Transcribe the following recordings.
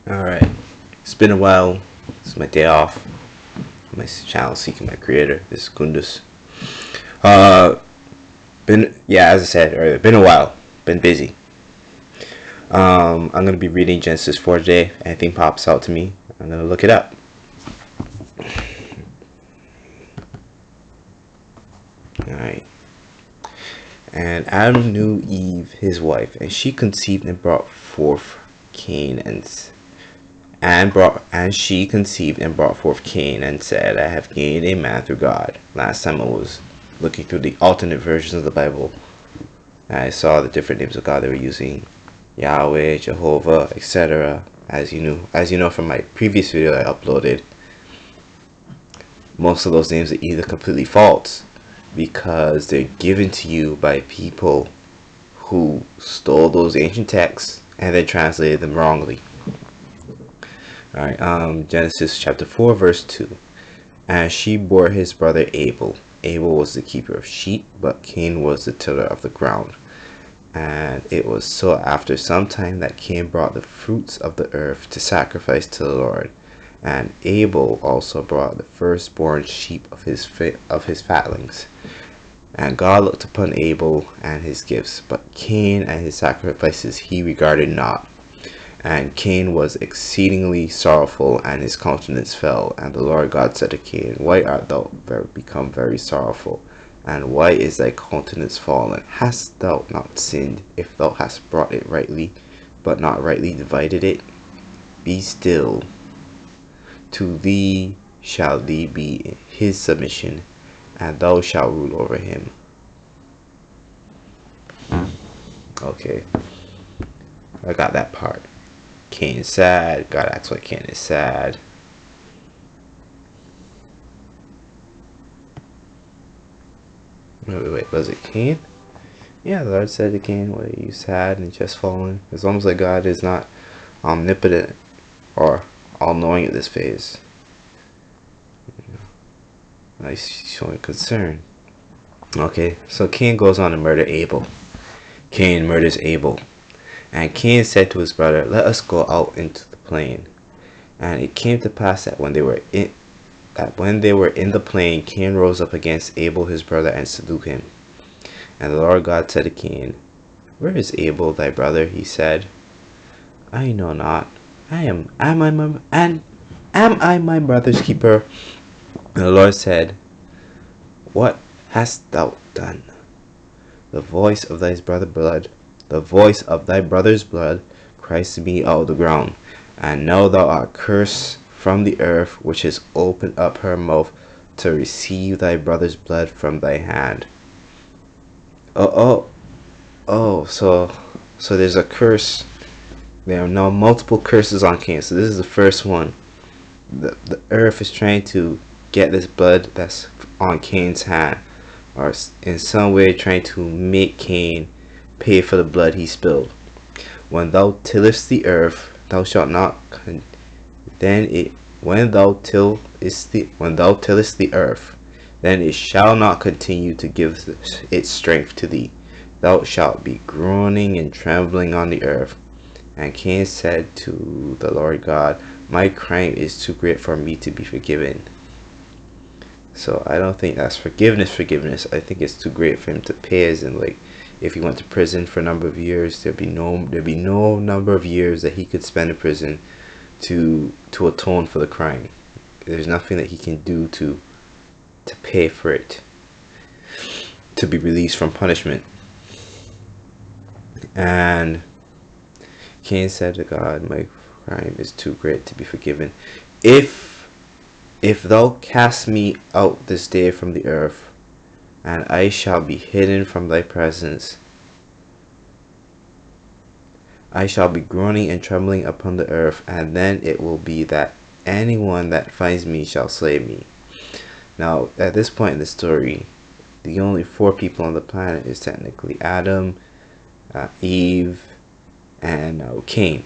Alright, it's been a while. It's my day off. My channel Seeking My Creator. This is Kundus. Uh, as I said earlier, been a while. Been busy. I'm gonna be reading Genesis 4 today. Anything pops out to me, I'm gonna look it up. Alright. And Adam knew Eve, his wife, and she conceived and brought forth Cain and she conceived and brought forth Cain and said, I have gained a man through God. Last time I was looking through the alternate versions of the Bible, and I saw the different names of God they were using. Yahweh, Jehovah, etc. As you know from my previous video I uploaded, most of those names are either completely false because they're given to you by people who stole those ancient texts and then translated them wrongly. Alright, Genesis chapter 4 verse 2. And she bore his brother Abel. Abel was the keeper of sheep, but Cain was the tiller of the ground. And it was so after some time that Cain brought the fruits of the earth to sacrifice to the Lord. And Abel also brought the firstborn sheep of his fatlings. And God looked upon Abel and his gifts, but Cain and his sacrifices he regarded not. And Cain was exceedingly sorrowful, and his countenance fell. And the Lord God said to Cain, Why art thou become very sorrowful? And why is thy countenance fallen? Hast thou not sinned, if thou hast brought it rightly, but not rightly divided it? Be still. To thee shall thee be his submission, and thou shalt rule over him. Okay, I got that part. Cain is sad. God acts like Cain is sad. Wait, was it Cain? Yeah, the Lord said to Cain, "What are you sad and just fallen?" It's almost like God is not omnipotent or all-knowing at this phase. He's showing concern. Okay, so Cain goes on to murder Abel. Cain murders Abel. And Cain said to his brother, Let us go out into the plain. And it came to pass that when they were in the plain, Cain rose up against Abel his brother and slew him. And the Lord God said to Cain, Where is Abel thy brother? He said, I know not. Am I my brother's keeper? And the Lord said, What hast thou done? The voice of thy brother's blood cries to me out of the ground. And now thou art cursed from the earth, which has opened up her mouth to receive thy brother's blood from thy hand. So there's a curse. There are now multiple curses on Cain. So this is the first one. The earth is trying to get this blood that's on Cain's hand, or in some way trying to make Cain pay for the blood he spilled. When thou tillest the earth, thou shalt not when thou tillest the earth, then it shall not continue to give its strength to thee. Thou shalt be groaning and trembling on the earth. And Cain said to the Lord God, My crime is too great for me to be forgiven. So I don't think that's forgiveness. I think it's too great for him to pay, as in, like, if he went to prison for a number of years, there'd be no number of years that he could spend in prison to atone for the crime. There's nothing that he can do to pay for it, to be released from punishment. And Cain said to God, My crime is too great to be forgiven. If thou cast me out this day from the earth, and I shall be hidden from thy presence, I shall be groaning and trembling upon the earth, and then it will be that anyone that finds me shall slay me. Now, at this point in the story, the only 4 people on the planet is technically Adam, Eve, and Cain.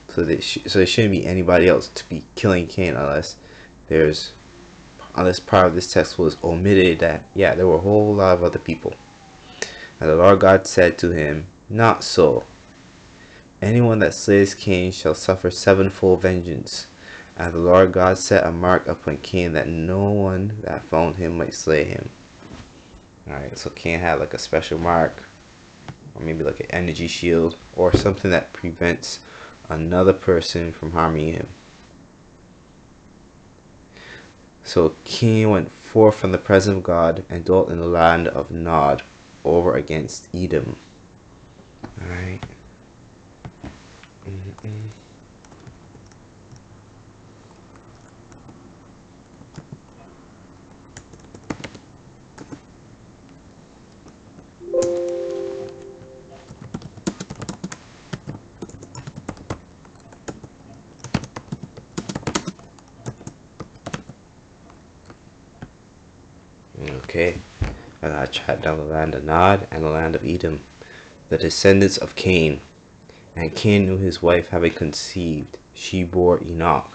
So there shouldn't be anybody else to be killing Cain unless part of this text was omitted that, yeah, there were a whole lot of other people. And the Lord God said to him, Not so. Anyone that slays Cain shall suffer sevenfold vengeance. And the Lord God set a mark upon Cain that no one that found him might slay him. Alright, so Cain had like a special mark, or maybe like an energy shield, or something that prevents another person from harming him. So Cain went forth from the presence of God and dwelt in the land of Nod, over against Edom. Alright. Okay. And I tracked down the land of Nod and the land of Edom, the descendants of Cain. And Cain knew his wife, having conceived. She bore Enoch.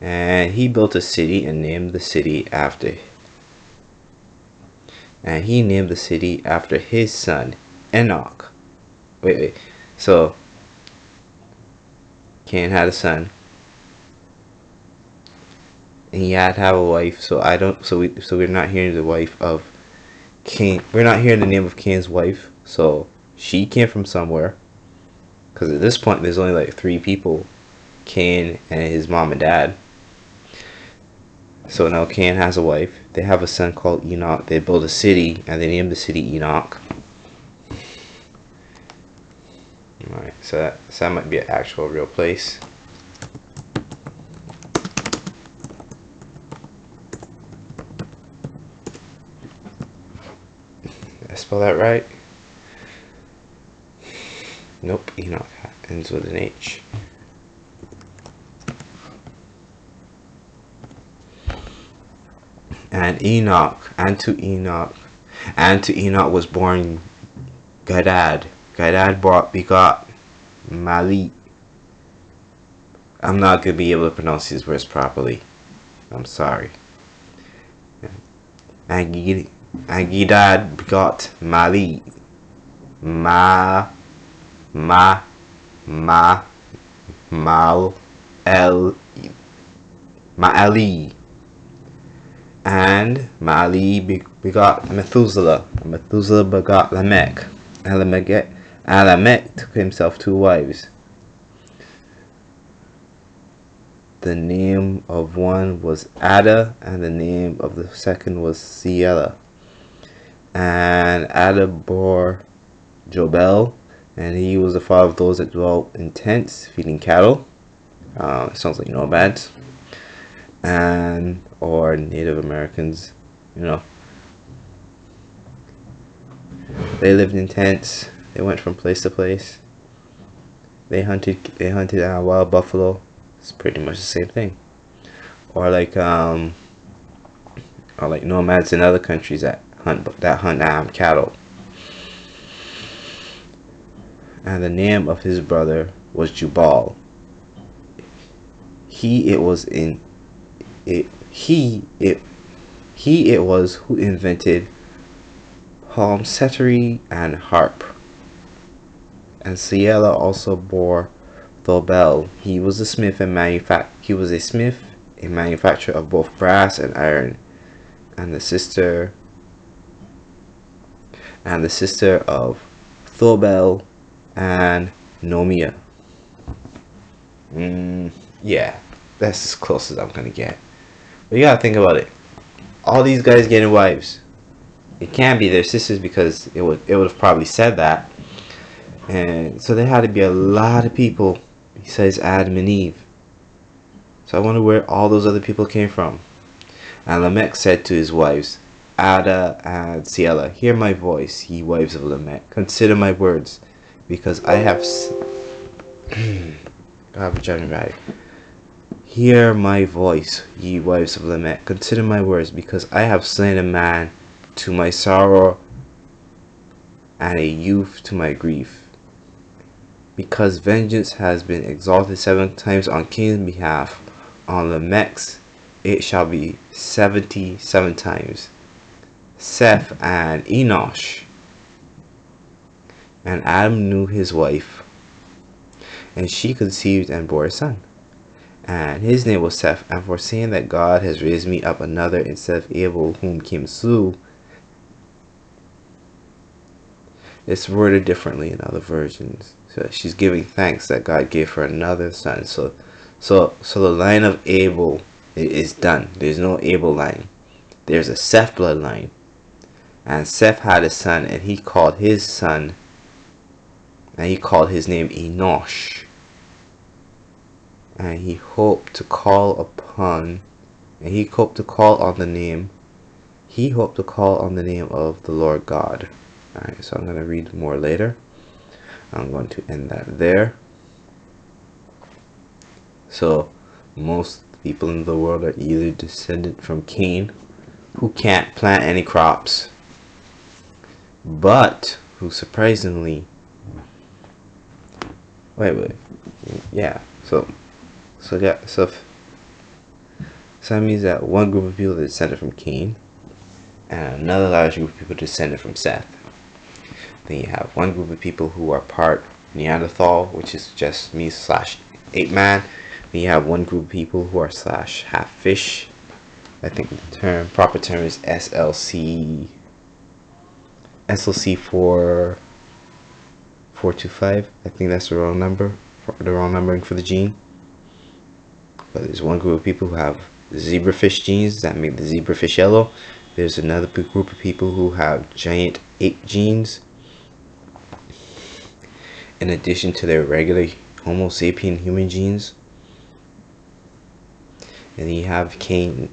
And he built a city and named the city after. And he named the city after his son, Enoch. Wait. So Cain had a son, and he had to have a wife. So we're not hearing the wife of Cain. We're not hearing the name of Cain's wife. So she came from somewhere. Because at this point, there's only like 3 people, Cain and his mom and dad. So now Cain has a wife. They have a son called Enoch. They build a city, and they name the city Enoch. Alright, so that might be an actual real place. Did I spell that right? Nope, Enoch ends with an H. And to Enoch was born Gadad. Gadad begot Mali. I'm not going to be able to pronounce these words properly. I'm sorry. And Gadad begot Mali. Mal Ma'ali. And Ma'ali begot Methuselah. Methuselah begot Lamech. And Lamech took himself 2 wives. The name of one was Ada, and the name of the second was Zillah. And Ada bore Jobel, and he was the father of those that dwelt in tents, feeding cattle. Sounds like nomads. Or Native Americans, you know. They lived in tents. They went from place to place. They hunted wild buffalo. It's pretty much the same thing. Or like nomads in other countries that hunt cattle. And the name of his brother was Jubal. He it was who invented palmsettery and harp. And Zillah also bore Thobel. He was a smith and a manufacturer of both brass and iron. And the sister of Thobel and Nomia. Yeah, that's as close as I'm gonna get. But you gotta think about it. All these guys getting wives. It can't be their sisters, because it would have probably said that. And so there had to be a lot of people besides Adam and Eve. So I wonder where all those other people came from. And Lamech said to his wives, Ada and Zillah, hear my voice, ye wives of Lamech. Consider my words, because I have Hear my voice, ye wives of Lamech. Consider my words, because I have slain a man to my sorrow, and a youth to my grief. Because vengeance has been exalted 7 times on Cain's behalf, on Lamech's it shall be 77 times. Seth and Enosh. And Adam knew his wife, and she conceived and bore a son. And his name was Seth. And for saying that God has raised me up another instead of Abel, whom Kim slew, it's worded differently in other versions. So she's giving thanks that God gave her another son. So the line of Abel is done. There's no Abel line. There's a Seth bloodline. And Seth had a son, and he called his son, and he called his name Enosh. And he hoped to call on the name of the Lord God. Alright, so I'm going to read more later. I'm going to end that there. So most people in the world are either descended from Cain, who can't plant any crops, but who surprisingly so that means that one group of people are descended from Cain, and another large group of people descended from Seth. Then you have one group of people who are part Neanderthal, which is just me / ape man. Then you have one group of people who are / half fish. I think the proper term is SLC 425. I think that's the wrong numbering for the gene. But there's one group of people who have zebrafish genes that make the zebrafish yellow. There's another group of people who have giant ape genes, in addition to their regular Homo sapien human genes. And then you have Cain.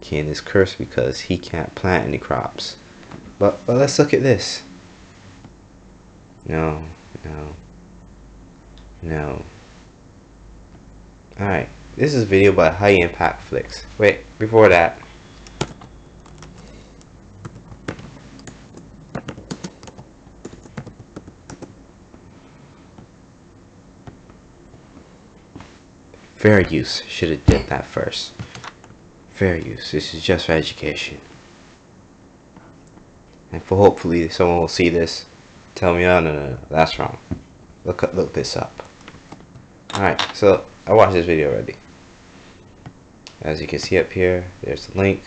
Cain is cursed because he can't plant any crops. But let's look at this. No. Alright, this is a video by High Impact Flicks. Wait, before that, fair use should have did that first. Fair use. This is just for education. And for hopefully someone will see this, tell me, oh no, that's wrong. Look this up. Alright, so I watched this video already. As you can see up here, there's the link.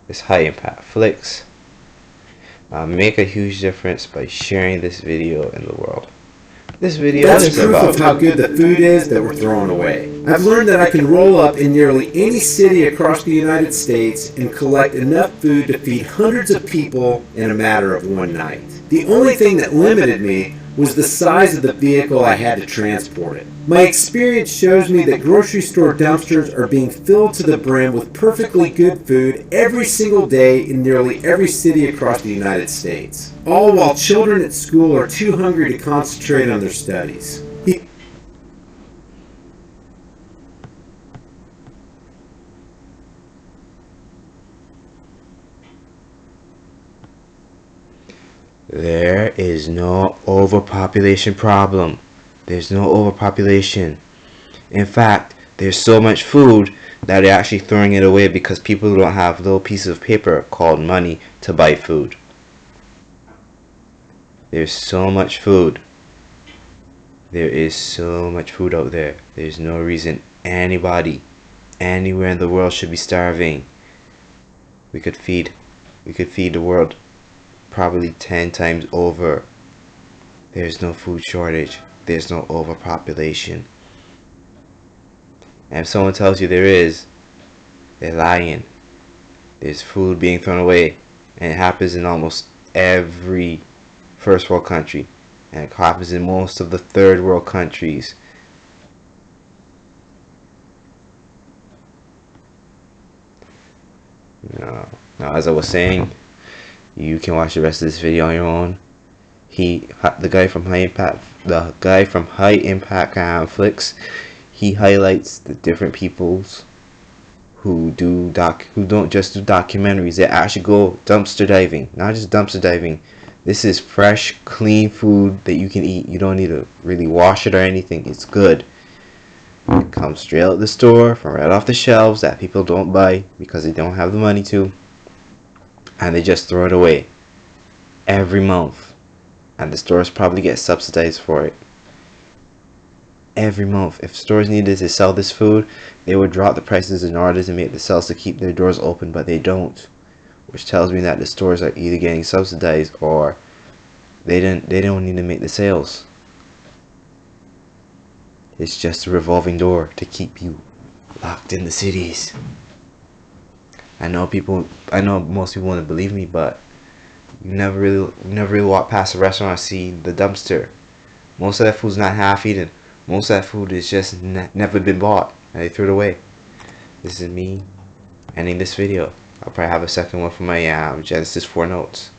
It's High Impact Flicks. Make a huge difference by sharing this video in the world. This video That's proof of how good the food is that we're throwing away. I've learned that I can roll up in nearly any city across the United States and collect enough food to feed hundreds of people in a matter of one night. The only thing that limited me was the size of the vehicle I had to transport it. My experience shows me that grocery store dumpsters are being filled to the brim with perfectly good food every single day in nearly every city across the United States, all while children at school are too hungry to concentrate on their studies. There is no overpopulation problem. There's no overpopulation. In fact, there's so much food that they're actually throwing it away because people don't have little pieces of paper called money to buy food. There's so much food. There is so much food out there. There's no reason anybody anywhere in the world should be starving. We could feed the world probably 10 times over. There's no food shortage. There's no overpopulation. And if someone tells you there is, they're lying. There's food being thrown away, and it happens in almost every first world country, and it happens in most of the third world countries. Now, as I was saying, you can watch the rest of this video on your own. The guy from High Impact Flicks, he highlights the different peoples who don't just do documentaries. They actually go dumpster diving. Not just dumpster diving. This is fresh, clean food that you can eat. You don't need to really wash it or anything. It's good. It comes straight out the store, from right off the shelves that people don't buy because they don't have the money to. And they just throw it away every month. And the stores probably get subsidized for it. every month. If stores needed to sell this food, they would drop the prices in order to make the sales to keep their doors open, but they don't. Which tells me that the stores are either getting subsidized or they don't need to make the sales. It's just a revolving door to keep you locked in the cities. I know most people want to believe me, but you never really walk past a restaurant and see the dumpster. Most of that food's not half eaten. Most of that food is just never been bought and they threw it away. This is me ending this video. I'll probably have a second one for my Genesis 4 notes.